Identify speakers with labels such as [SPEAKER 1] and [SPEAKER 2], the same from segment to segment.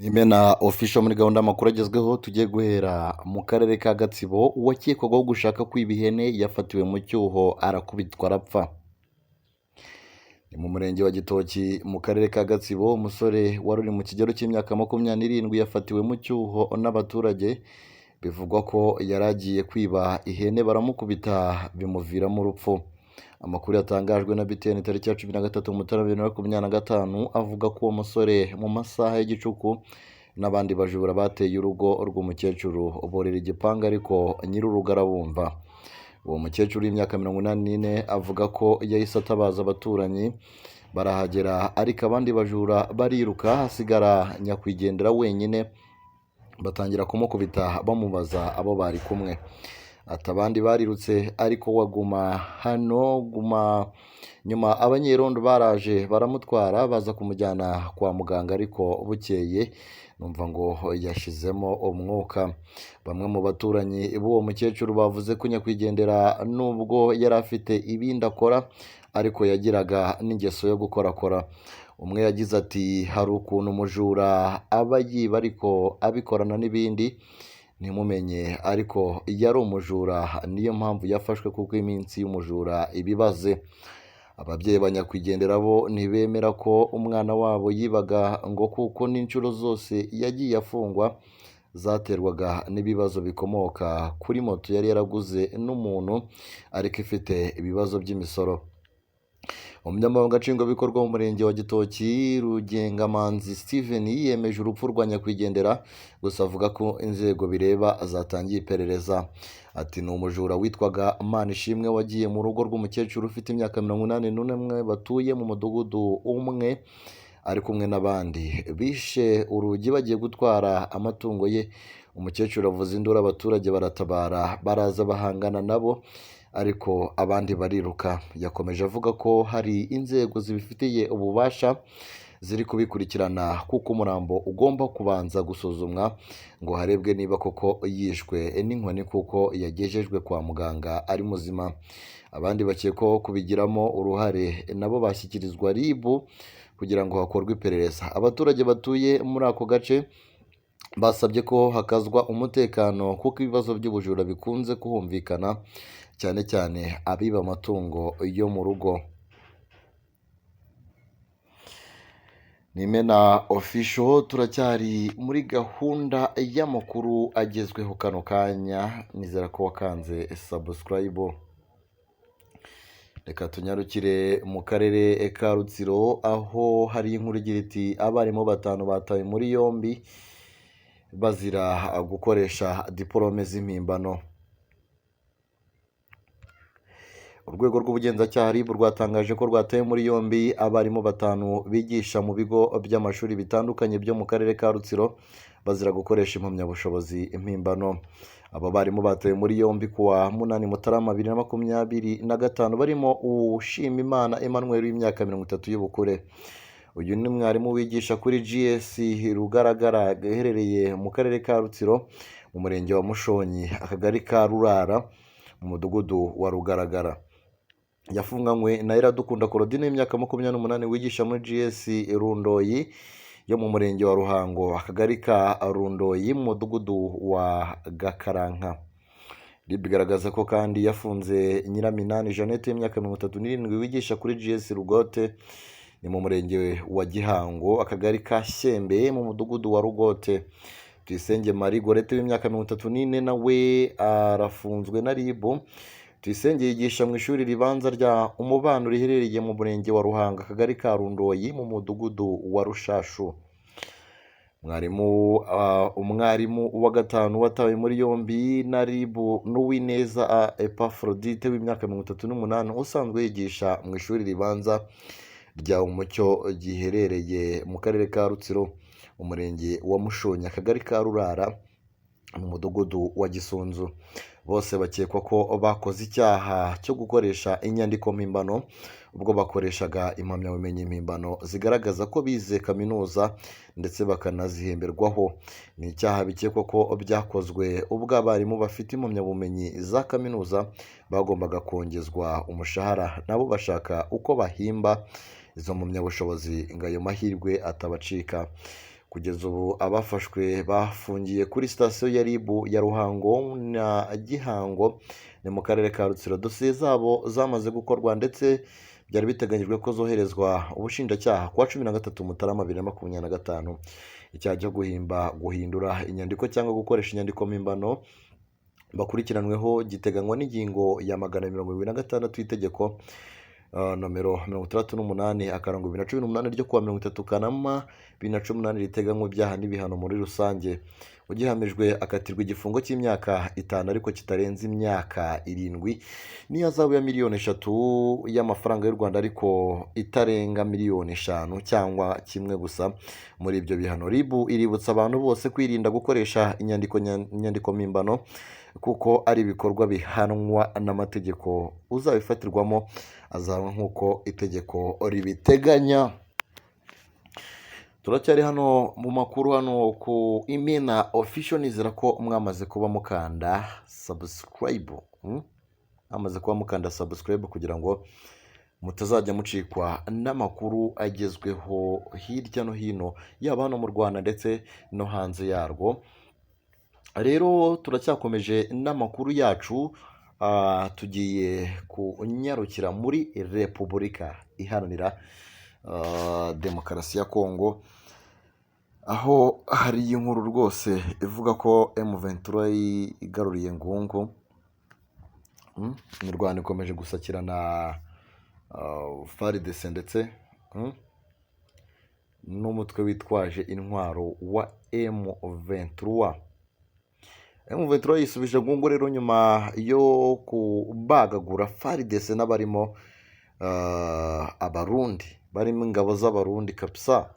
[SPEAKER 1] Imena official muri gahunda y'amakuru agezweho tugiye guhera mu karere ka Gatsibo uwakekwagaho gushaka kwiba ihene yafatiwe mu cyuho arakubitwa arapfa. Ni mu murenge wa Gitoki mu karere ka Gatsibo umusore wari uri mu kigero cy'imyaka 27 yafatiwe mu cyuho n'abaturage bivugwa ko yari agiye kwiba ihene baramukubita bimuviramo urupfu. Amakuru yatangajwe na BTN tariki ya 13 Mutarama 2025 avuga ko uwo musore mu masaha y'igicuku n'abandi bajura bateye urugo rw'umukecuru borera igipanga ariko nyir'urugo arabumva. Uwo mukecuru w'imyaka 84 avuga ko yahise atabaza abaturanyi barahagera ariko abandi bajura bariruka hasigara nyakwigendera wenyine batangira kumukubita bamubaza abo bari kumwe. Ati abandi barirutse ariko waguma hano guma. Nyuma abanyerondo baraje baramutwara baza kumujyana kwa muganga ariko bukeye numva ngo yashizemo umwuka. Bamwe mu baturanyi b'uwo mukecuru bavuze ko nyakwigendera nubwo yari afite ibindi akora ariko yagiraga n'ingeso yo gukorakora. Umwe yagize ati hari ukuntu umujura aba yiba ariko abikorana n'ibindi ntimumenye ariko iyo ari umujura niyo mpamvu yafashwe kuko iminsi y'umujura ibibaze. Ababyeyi ba nyakwigendera bo ntibemera ko umwana wabo yibaga ngo kuko n'inshuro zose yagiye afungwa zaterwaga n'ibibazo bikomoka kuri moto yari yaraguze n'umuntu ariko ifite ibibazo by'imisoro. Umunyamabanga nshingwabikorwa mu murenge wa Gitoki Rugengamanzi Steven yiyemeje urupfu rwa nyakwigendera gusa avuga ko inzego bireba zatangiye iperereza. Ati ni umujura witwaga Manishimwe wagiye mu rugo rw'umukecuru ufite imyaka 81 batuye mu mudugudu umwe ari kumwe n'abandi bishe urugi bagiye gutwara amatungo ye. Umukecuru avuza induru abaturage baratabara baraza bahangana nabo ariko abandi bariruka. Yakomeje avuga ko hari inzego zibifitiye ububasha ziri kubikurikirana kuko umurambo ugomba kubanza gusuzumwa ngo harebwe niba koko yishwe n'inkoni kuko yagejejwe kwa muganga ari muzima. Abandi bakekwaho kubigiramo uruhare nabo bashyikirizwa RIB kugira ngo hakorwe iperereza. Abaturage batuye muri ako gace basabye ko hakazwa umutekano kuko ibibazo by'ubujura bikunze kuhumvikana cyane cyane abiba amatungo yo mu rugo. Nimena official turacyari muri gahunda y'amakuru agezweho kano kanya, nizera ko wakanze subscribe. Reka tunyarukire mu karere ka Rutsiro aho hari inkuru igira iti abarimu 5 batawe muri yombi bazira gukoresha diplome z'impimbano. Urwego rw'ubugenzacyaha RIB rwatangaje ko rwataye muri yombi abarimu 5 bigisha mu bigo by'amashuri bitandukanye byo mu karere ka Rutsiro bazira gukoresha impamyabushobozi impimbano. Aba barimu batawe muri yombi kuwa 8 Mutarama 2025 barimo Ushimimana Emmanuel w'imyaka 30 y'ubukure. Uyu ni mwarimu wigisha kuri GS Rugaragara gaherereye mu karere ka Rutsiro mu murenge wa Mushonyi akagari ka Rurara mu mudugudu wa Rugaragara. Yafunganywe na Iradukunda Claudine y'imyaka 28 wigisha muri GS Rundoyi yo mu murenge wa Ruhango akagari ka Rundoyi mu mudugudu wa Gakaranka. Bigaragaza ko kandi yafunze Nyiraminani Jeannette y'imyaka 37 wigisha kuri GS Rugote ni mu murenge wa Gihango akagari ka Shyembe mu mudugudu wa Rugote. Tuyisenge Marie Gorete w'imyaka 34 nawe arafunzwe na RIB. Tuyisenge yigisha mu ishuri ribanza rya Umubano riherereye mu murenge wa Ruhanga akagari ka Rundoyi mu mudugudu wa Rushashu. Umwarimu wa 5 watawe muri yombi na RIB n'Uwineza Epaphrodite w'imyaka 38 usanzwe yigisha mu ishuri ribanza rya Umucyo giherereye mu karere ka Rutsiro umurenge wa Mushonyi akagari ka Rurara mu mudugudu wa Gisunzu. Bose bakekwa ko bakoze icyaha cyo gukoresha inyandiko mpimbano ubwo bakoreshaga impamyabumenyi mpimbano zigaragaza ko bize kaminuza ndetse bakanazihemberwaho. Ni icyaha bikekwa ko byakozwe ubwo abarimu bafite impamyabumenyi za kaminuza bagombaga kongezwa umushahara nabo bashaka uko bahimba izo mpamyabushobozi ngo ayo mahirwe atabacika. Kugeza ubu abafashwe bafungiye kuri sitasiyo ya RIB ya Ruhango na Gihango ni mu karere ka Rutsiro. Dosiye zabo zamaze gukorwa ndetse byari biteganyijwe ko zoherezwa ubushinjacyaha kuwa 13 Mutarama 2025. Icyaha cyo guhindura inyandiko cyangwa gukoresha inyandiko mpimbano bakurikiranweho giteganywa n'ingingo ya 126 y'itegeko nomero 38/2018 ryo kuwa 30 Kanama 2018 riteganywa ibyaha n'ibihano muri rusange. Ugihamijwe akatirwa igifungo cy'imyaka 5 ariko kitarenze imyaka 7 n'ihazabu ya miliyoni 3 y'amafaranga y'u Rwanda ariko itarenga miliyoni 5 cyangwa kimwe gusa muri ibyo bihano. RIB iributsa abantu bose kwirinda gukoresha inyandiko mpimbano kuko ari ibikorwa bihanwa n'amategeko. Uzabifatirwamo azaba nk'uko itegeko ribiteganya. Turacyari hano mu makuru hano ku Imena Official, nizera ko mwamaze kuba mukanda subscribe. Amaze kuba mukanda subscribe kugira ngo mutazajya mucikwa n'amakuru agezweho hirya no hino, yaba hano mu Rwanda ndetse no hanze yarwo. Rero turacyakomeje n'amakuru yacu, tugiye kunyarukira muri Repubulika Iharanira Demokarasi ya Kongo, aho hari inkuru rwose ivuga ko M23 igaruriye Ngungu. Imirwano ikomeje gusakirana FARDC ndetse n'umutwe witwaje intwaro wa M23. M23 yisubije Ngungu rero nyuma yo kubagagura FARDC n'abarimo abarundi, barimo ingabo z'abarundi kabisa.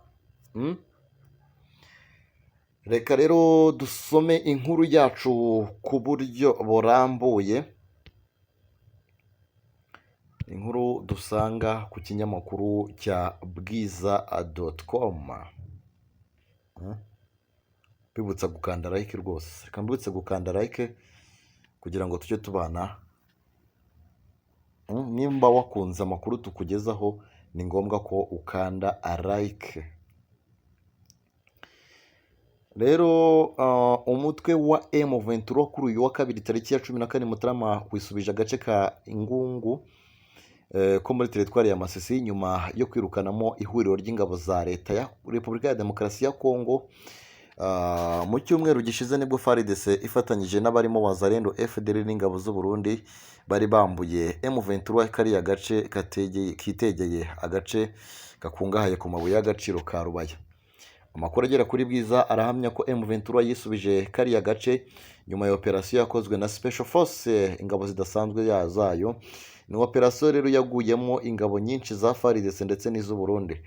[SPEAKER 1] Reka rero dusome inkuru yacu ku buryo burambuye, inkuru dusanga ku kinyamakuru cya bwiza.com. Bibutsa gukanda like rwose, reka mbibutse gukanda like kugira ngo tujye tubana. Nimba wakunze amakuru tukugezaho ni ngombwa ko ukanda like. Rero umutwe wa M23 kuri uyu wa kabiri tariki ya 14 Mutarama wisubije agace ka Ngungu ko muri teritwari ya Masisi nyuma yo kwirukanamo ihuriro ry'ingabo za leta ya Repubulika ya Demokarasi ya Kongo. Mu cyumweru gishize nibwo FARDC ifatanyije n'abarimo Wazalendo, FDL n'ingabo z'u Burundi bari bambuye M23 kariya gace kitegeye agace gakungahaye ku mabuye y'agaciro ka Rubaya. Amakuru agera kuri Bwiza arahamya ko M23 yisubije kariya gace nyuma ya operasiyo yakozwe na Special Force, ingabo zidasanzwe zayo. Ni operasiyo rero yaguyemo ingabo nyinshi za FARDC ndetse n'iz'u Burundi.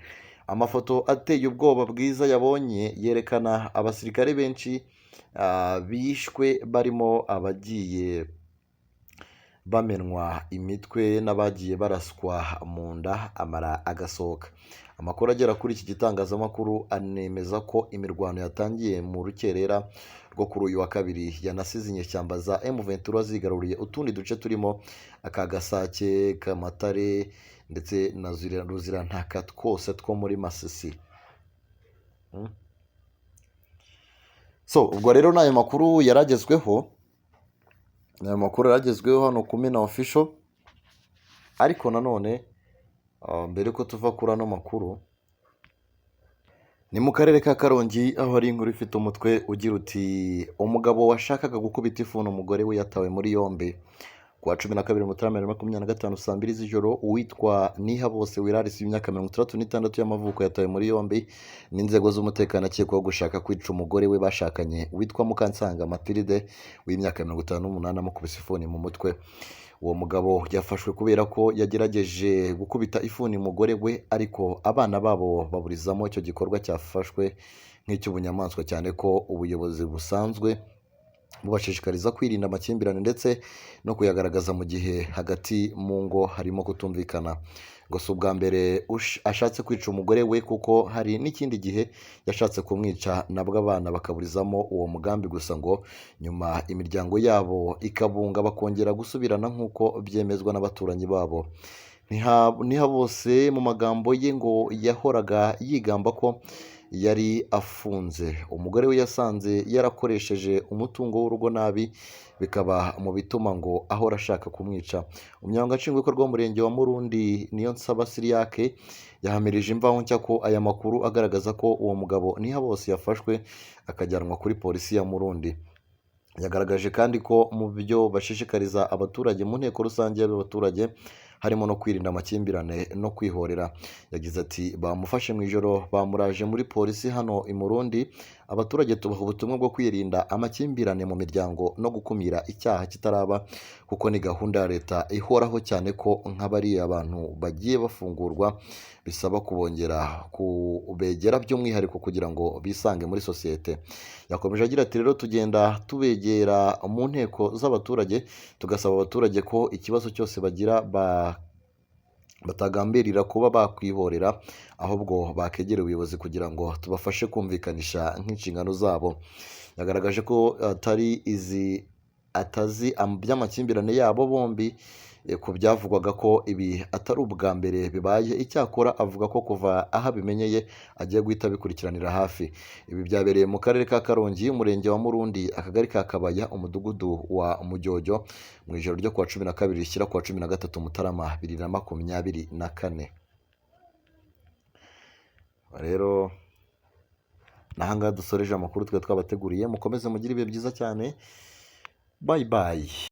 [SPEAKER 1] Amafoto ateye ubwoba Bwiza yabonye yerekana abasirikare benshi bishwe, barimo abagiye bamenwa imitwe n'abagiye baraswa mu nda amara agasohoka. Amakuru agera kuri iki gitangazamakuru anemeza ko imirwano yatangiye mu rukerera rwo kuri uyu wa kabiri yanasize inyeshyamba za M23 zigaruriye utundi duce turimo aka Gasake, Kamatare ndetse na Ruzirantaka twose two muri Masisi. Ubwo rero n'ayo makuru yaragezweho, hano ku Imena Official. Ariko nanone mbere ko tuva kuri ano makuru, ni mu karere ka Karongi aho hari inkuru ifite umutwe ugira uti umugabo washakaga gukubita ifuni umugore we yatawe muri yombi. Kuwa 12 Mutarama 2025 saa 2 z'ijoro uwitwa Nihabose Wirarisi w'imyaka 36 y'amavuko yatawe muri yombi n'inzego z'umutekano akekwaho gushaka kwica umugore we bashakanye witwa Mukansanga Matilde w'imyaka 58 amukubise ifuni mu mutwe. Uwo mugabo yafashwe kubera ko yagerageje gukubita ifuni umugore we, ariko abana babo baburizamo icyo gikorwa cyafashwe nk'icy'ubunyamaswa, cyane ko ubuyobozi busanzwe bubashishikariza kwirinda amakimbirane ndetse no kuyagaragaza mu gihe hagati mu ngo harimo kutumvikana. Ngo si ubwa mbere ashatse kwica umugore we, kuko hari n'ikindi gihe yashatse kumwica nabwo abana bakaburizamo uwo mugambi, gusa ngo nyuma imiryango yabo ikabunga bakongera gusubirana nk'uko byemezwa n'abaturanyi babo. Nihabose mu magambo ye ngo yahoraga yigamba ko yari afunze. Umugore we yasanze yarakoresheje umutungo w'urugo nabi, bikaba mu bituma ngo ahora ashaka kumwica. Umunyamabanga nshingwabikorwa w'umurenge wa Murundi Niyonsaba Siriake yahamirije Imvaho Nshya ko aya makuru agaragaza ko uwo mugabo Ntihabose yafashwe akajyanwa kuri polisi ya Murundi. Yagaragaje kandi ko mu byo bashishikariza abaturage mu nteko rusange y'abaturage harimo no kwirinda amakimbirane no kwihorera. Yagize ati bamufashe mu ijoro bamuraje muri polisi hano i Murundi, abaturage tubaha ubutumwa bwo kwirinda amakimbirane mu miryango no gukumira icyaha kitaraba, kuko ni gahunda ya leta ihoraho, cyane ko nk'abariya abantu bagiye bafungurwa bisaba kubongera kubegera by'umwihariko kugira ngo bisange muri sosiyete. Yakomeje agira ati rero tugenda tubegera mu nteko z'abaturage tugasaba abaturage ko ikibazo cyose bagira batagambirira kuba bakwihorera, ahubwo bakegera ubuyobozi kugira ngo tubafashe kumvikanisha nk'inshingano zabo. Yagaragaje ko atazi by'amakimbirane yabo bombi, ku byavugwaga ko ibi atari ubwa mbere bibaye. Icyakora avuga ko kuva aho abimenyeye agiye guhita abikurikiranira hafi. Ibi byabereye mu karere ka Karongi, umurenge wa Murundi, akagari ka Kabaya, umudugudu wa Mujyojyo, mu ijoro ryo kuwa 12 rishyira kuwa 13 Mutarama 2024. Rero nahangaha dusoreje amakuru twe twabateguriye. Mukomeze mugire ibihe byiza cyane. Bye bye.